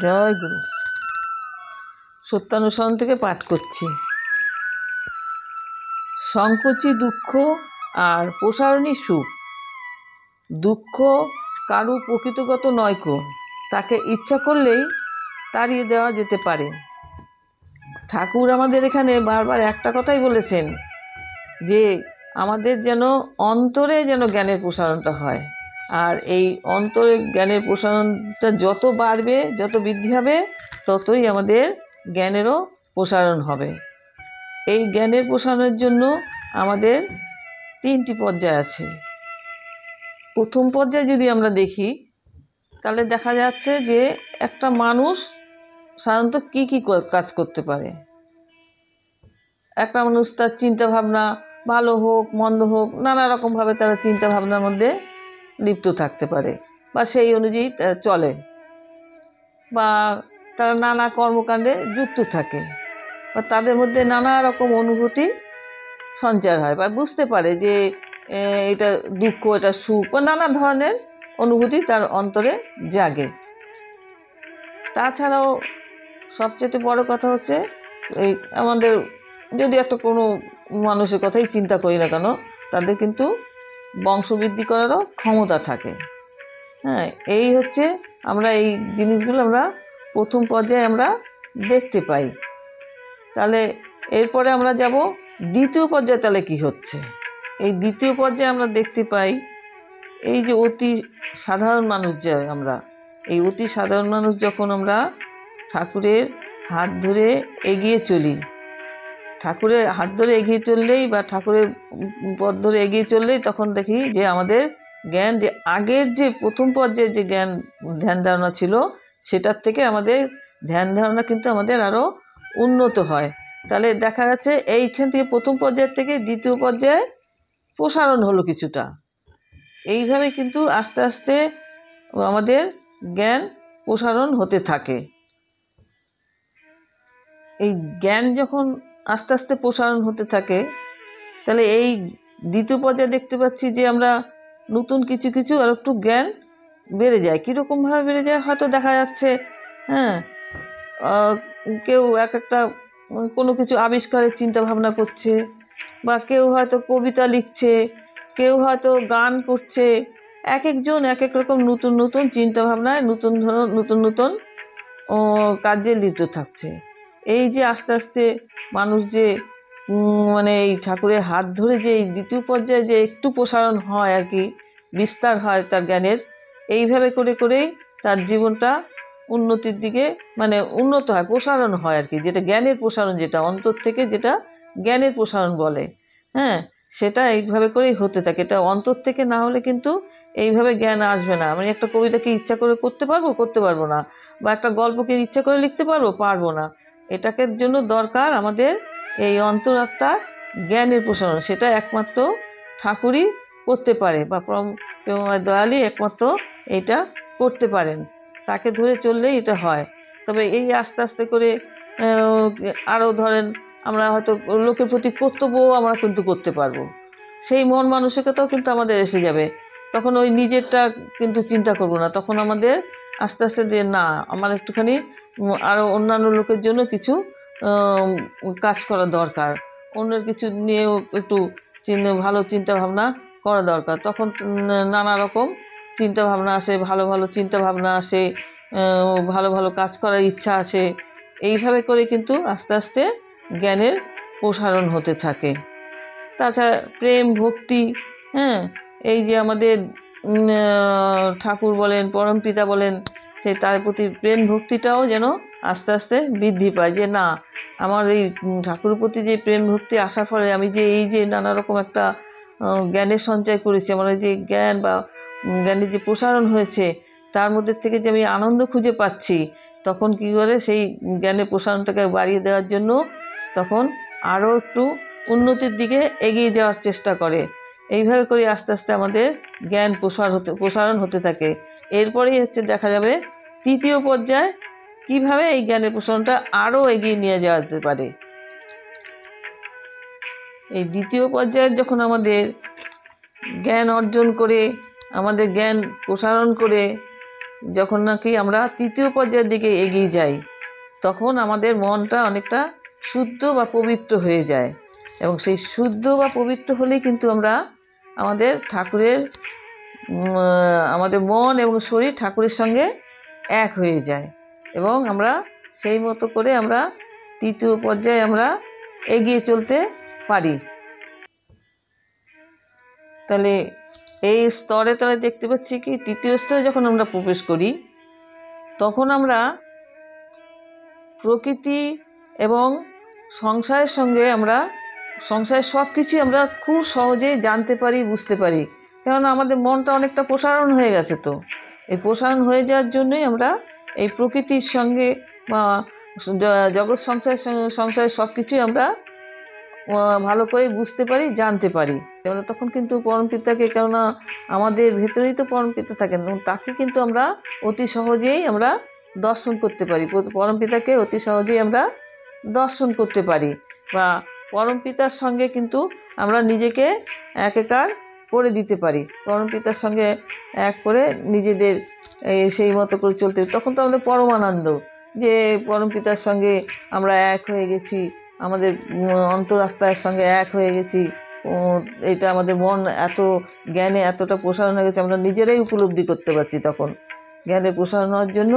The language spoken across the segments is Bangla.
জয় গুরু। সত্যানুসরণ থেকে পাঠ করছি। সংকোচী দুঃখ আর প্রসারণী সুখ। দুঃখ কারু প্রকৃতিগত নয়কো, তাকে ইচ্ছা করলেই তাড়িয়ে দেওয়া যেতে পারে। ঠাকুর আমাদের এখানে বারবার একটা কথাই বলেছেন, যে আমাদের যেন অন্তরে যেন জ্ঞানের প্রসারণটা হয়। আর এই অন্তরে জ্ঞানের প্রসারণটা যত বাড়বে, যত বৃদ্ধি হবে, ততই আমাদের জ্ঞানেরও প্রসারণ হবে। এই জ্ঞানের প্রসারণের জন্য আমাদের 3টি পর্যায় আছে। প্রথম পর্যায়ে যদি আমরা দেখি, তাহলে দেখা যাচ্ছে যে একটা মানুষ সাধারণত কী কাজ করতে পারে। একটা মানুষ তার চিন্তাভাবনা ভালো হোক মন্দ হোক, নানা রকমভাবে তারা চিন্তাভাবনার মধ্যে লিপ্ত থাকতে পারে, বা সেই অনুযায়ী চলে, বা তারা নানা কর্মকাণ্ডে যুক্ত থাকে, বা তাদের মধ্যে নানা রকম অনুভূতি সঞ্চার হয়, বা বুঝতে পারে যে এটা দুঃখ, এটা সুখ, বা নানা ধরনের অনুভূতি তার অন্তরে জাগে। তাছাড়াও সবচেয়ে বড় কথা হচ্ছে, এই আমাদের যদি একটা কোনো মানুষের কথাই চিন্তা করি না কেন, তাদের কিন্তু বংশবৃদ্ধি করারও ক্ষমতা থাকে। হ্যাঁ, এই হচ্ছে আমরা এই জিনিসগুলো আমরা প্রথম পর্যায়ে আমরা দেখতে পাই। তাহলে এরপরে আমরা যাব দ্বিতীয় পর্যায়ে। তাহলে কি হচ্ছে? এই দ্বিতীয় পর্যায়ে আমরা দেখতে পাই, এই যে অতি সাধারণ মানুষ, যে আমরা এই অতি সাধারণ মানুষ যখন আমরা ঠাকুরের হাত ধরে এগিয়ে চলি, ঠাকুরের হাত ধরে এগিয়ে চললেই বা ঠাকুরের পথ ধরে এগিয়ে চললেই তখন দেখি যে আমাদের জ্ঞান, যে আগের যে প্রথম পর্যায়ে যে জ্ঞান ধ্যান ধারণা ছিল, সেটার থেকে আমাদের ধ্যান ধারণা কিন্তু আমাদের আরও উন্নত হয়। তাহলে দেখা যাচ্ছে এইখান থেকে প্রথম পর্যায়ের থেকে দ্বিতীয় পর্যায়ে প্রসারণ হলো কিছুটা। এইভাবে কিন্তু আস্তে আস্তে আমাদের জ্ঞান প্রসারণ হতে থাকে। এই জ্ঞান যখন আস্তে আস্তে প্রসারণ হতে থাকে, তাহলে এই দ্বিতীয় পর্যায়ে দেখতে পাচ্ছি যে আমরা নতুন কিছু কিছু আর একটু জ্ঞান বেড়ে যায়। কীরকমভাবে বেড়ে যায়? হয়তো দেখা যাচ্ছে, হ্যাঁ, কেউ এক একটা কোনো কিছু আবিষ্কারের চিন্তা ভাবনা করছে, বা কেউ হয়তো কবিতা লিখছে, কেউ হয়তো গান করছে। এক একজন এক এক রকম নতুন নতুন চিন্তাভাবনায় নতুন নতুন কাজে লিপ্ত থাকছে। এই যে আস্তে আস্তে মানুষ যে মানে এই ঠাকুরের হাত ধরে যে এই দ্বিতীয় পর্যায়ে যে একটু প্রসারণ হয় আর কি, বিস্তার হয় তার জ্ঞানের, এইভাবে করে করেই তার জীবনটা উন্নতির দিকে মানে উন্নত হয়, প্রসারণ হয় আর কি, যেটা জ্ঞানের প্রসারণ, যেটা অন্তর থেকে যেটা জ্ঞানের প্রসারণ বলে। হ্যাঁ, সেটা এইভাবে করেই হতে থাকে। এটা অন্তর থেকে না হলে কিন্তু এইভাবে জ্ঞান আসবে না। আমি একটা কবিতাকে ইচ্ছা করে করতে পারবো না, বা একটা গল্পকে ইচ্ছা করে লিখতে পারবো না। এটাকে জন্য দরকার আমাদের এই অন্তরাত্মার জ্ঞানের প্রসারণ। সেটা একমাত্র ঠাকুরই করতে পারে, বা প্রেমময় দয়ালই একমাত্র এটা করতে পারেন। তাকে ধরে চললেই এটা হয়। তবে এই আস্তে আস্তে করে আরও ধরেন আমরা হয়তো লোকের প্রতি কর্তব্যও আমরা কিন্তু করতে পারবো। সেই মন মানসিকতাও কিন্তু আমাদের এসে যাবে। তখন ওই নিজেরটা কিন্তু চিন্তা করবো না। তখন আমাদের আস্তে আস্তে যে না, আমার একটুখানি আরও অন্যান্য লোকের জন্য কিছু কাজ করা দরকার, অন্যের কিছু নিয়েও একটু ভালো চিন্তাভাবনা করা দরকার। তখন নানা রকম চিন্তাভাবনা আসে, ভালো ভালো চিন্তাভাবনা আসে, ভালো ভালো কাজ করার ইচ্ছা আসে। এইভাবে করে কিন্তু আস্তে আস্তে জ্ঞানের প্রসারণ হতে থাকে। তাছাড়া প্রেম ভক্তি, হ্যাঁ, এই যে আমাদের ঠাকুর বলেন, পরমপিতা বলেন, সেই তার প্রতি প্রেম ভক্তিটাও যেন আস্তে আস্তে বৃদ্ধি পায়। যে না, আমার এই ঠাকুরের প্রতি যে প্রেম ভক্তি আসার ফলে আমি যে এই যে নানা রকম একটা জ্ঞানের সঞ্চয় করেছি, আমার যে জ্ঞান বা জ্ঞানের যে প্রসারণ হয়েছে, তার মধ্যে থেকে যে আমি আনন্দ খুঁজে পাচ্ছি, তখন কী করে সেই জ্ঞানের প্রসারণটাকে বাড়িয়ে দেওয়ার জন্য তখন আরও একটু উন্নতির দিকে এগিয়ে যাওয়ার চেষ্টা করে। এইভাবে করে আস্তে আস্তে আমাদের জ্ঞান প্রসারণ হতে থাকে। এরপরেই হচ্ছে দেখা যাবে তৃতীয় পর্যায়ে কিভাবে এই জ্ঞানের প্রসারণটা আরও এগিয়ে নিয়ে যাওয়া যেতে পারে। এই দ্বিতীয় পর্যায়ে যখন আমাদের জ্ঞান অর্জন করে, আমাদের জ্ঞান প্রসারণ করে যখন নাকি আমরা তৃতীয় পর্যায়ের দিকে এগিয়ে যাই, তখন আমাদের মনটা অনেকটা শুদ্ধ বা পবিত্র হয়ে যায়। এবং সেই শুদ্ধ বা পবিত্র হলেই কিন্তু আমরা আমাদের ঠাকুরের আমাদের মন এবং শরীর ঠাকুরের সঙ্গে এক হয়ে যায়, এবং আমরা সেই মতো করে আমরা তৃতীয় পর্যায়ে আমরা এগিয়ে চলতে পারি। তাহলে এই স্তরে তাহলে দেখতে পাচ্ছি কি, তৃতীয় স্তরে যখন আমরা প্রবেশ করি, তখন আমরা প্রকৃতি এবং সংসারের সঙ্গে আমরা সংসারের সব কিছুই আমরা খুব সহজেই জানতে পারি, বুঝতে পারি। কেননা আমাদের মনটা অনেকটা প্রসারণ হয়ে গেছে। তো এই প্রসারণ হয়ে যাওয়ার জন্যই আমরা এই প্রকৃতির সঙ্গে বা জগৎ সংসারের সব কিছুই আমরা ভালো করে বুঝতে পারি, জানতে পারি। কেননা তখন কিন্তু পরমপিতাকে, কেননা আমাদের ভেতরেই তো পরমপিতা থাকেন, তাকে কিন্তু আমরা অতি সহজেই আমরা দর্শন করতে পারি। পরমপিতাকে অতি সহজেই আমরা দর্শন করতে পারি, বা পরমপিতার সঙ্গে কিন্তু আমরা নিজেকে একাকার করে দিতে পারি। পরমপিতার সঙ্গে এক করে নিজেদের সেই মতো করে চলতে, তখন তো আমাদের পরমানন্দ যে পরমপিতার সঙ্গে আমরা এক হয়ে গেছি, আমাদের অন্তরাত্মার সঙ্গে এক হয়ে গেছি। এটা আমাদের মন এত জ্ঞানে এতটা প্রসারণ হয়ে গেছে, আমরা নিজেরাই উপলব্ধি করতে পারছি। তখন জ্ঞানের প্রসারণ হওয়ার জন্য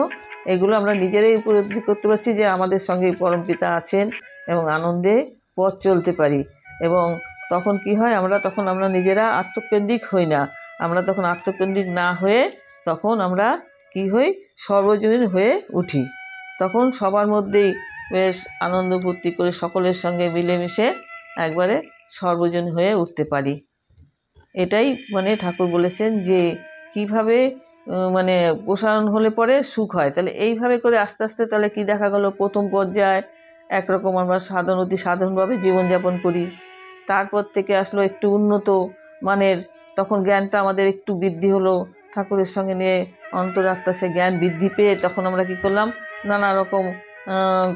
এগুলো আমরা নিজেরাই উপলব্ধি করতে পারছি যে আমাদের সঙ্গে পরমপিতা আছেন, এবং আনন্দে পথ চলতে পারি। এবং তখন কি হয়, তখন আমরা নিজেরা আত্মকেন্দ্রিক হই না। আমরা তখন আত্মকেন্দ্রিক না হয়ে তখন আমরা কি হই, সর্বজনীন হয়ে উঠি। তখন সবার মধ্যেই বেশ আনন্দ ফুর্তি করে সকলের সঙ্গে মিলেমিশে একবারে সর্বজন হয়ে উঠতে পারি। এটাই ঠাকুর বলেছেন যে কিভাবে প্রসারণ হলে পরে সুখ হয়। তাহলে এইভাবে করে আস্তে আস্তে তাহলে কি দেখা গেল, প্রথম পর্যায়ে একরকম আমরা অতি সাধারণভাবে জীবনযাপন করি। তারপর থেকে আসলো একটু উন্নত মানের, তখন জ্ঞানটা আমাদের একটু বৃদ্ধি হলো, ঠাকুরের সঙ্গে নিয়ে অন্তরাত্মা সে জ্ঞান বৃদ্ধি পেয়ে তখন আমরা কি করলাম, নানা রকম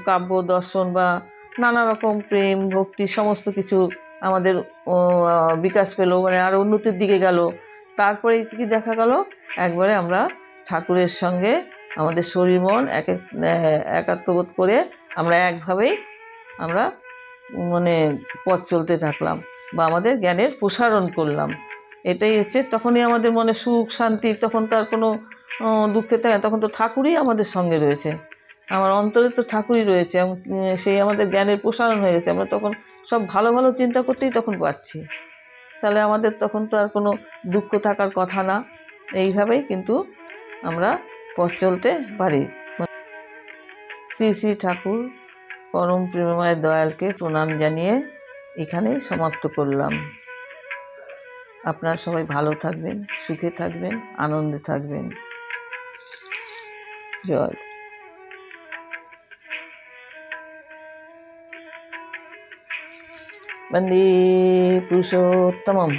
কাব্য দর্শন বা নানা রকম প্রেম ভক্তি সমস্ত কিছু আমাদের বিকাশ পেলো, আরও উন্নতির দিকে গেল। তারপরে কি দেখা গেল, একবারে আমরা ঠাকুরের সঙ্গে আমাদের শরীর মন একাত্মবোধ করে আমরা একভাবেই আমরা পথ চলতে থাকলাম, বা আমাদের জ্ঞানের প্রসারণ করলাম। এটাই হচ্ছে, তখনই আমাদের মনে সুখ শান্তি, তখন তার কোনো দুঃখে থাকে, তখন তো ঠাকুরই আমাদের সঙ্গে রয়েছে, আমার অন্তরে তো ঠাকুরই রয়েছে, এবং সেই আমাদের জ্ঞানের প্রসারণ হয়ে গেছে। আমরা তখন সব ভালো ভালো চিন্তা করতেই তখন পারছি। তাহলে আমাদের তখন তো আর কোনো দুঃখ থাকার কথা না। এইভাবেই কিন্তু আমরা পথ চলতে পারি। শ্রী শ্রী ঠাকুর পরম প্রেমময় দয়ালকে প্রণাম জানিয়ে এখানেই সমাপ্ত করলাম। আপনারা সবাই ভালো থাকবেন, সুখে থাকবেন, আনন্দে থাকবেন। জয়। বন্দে পুরুষোত্তমম।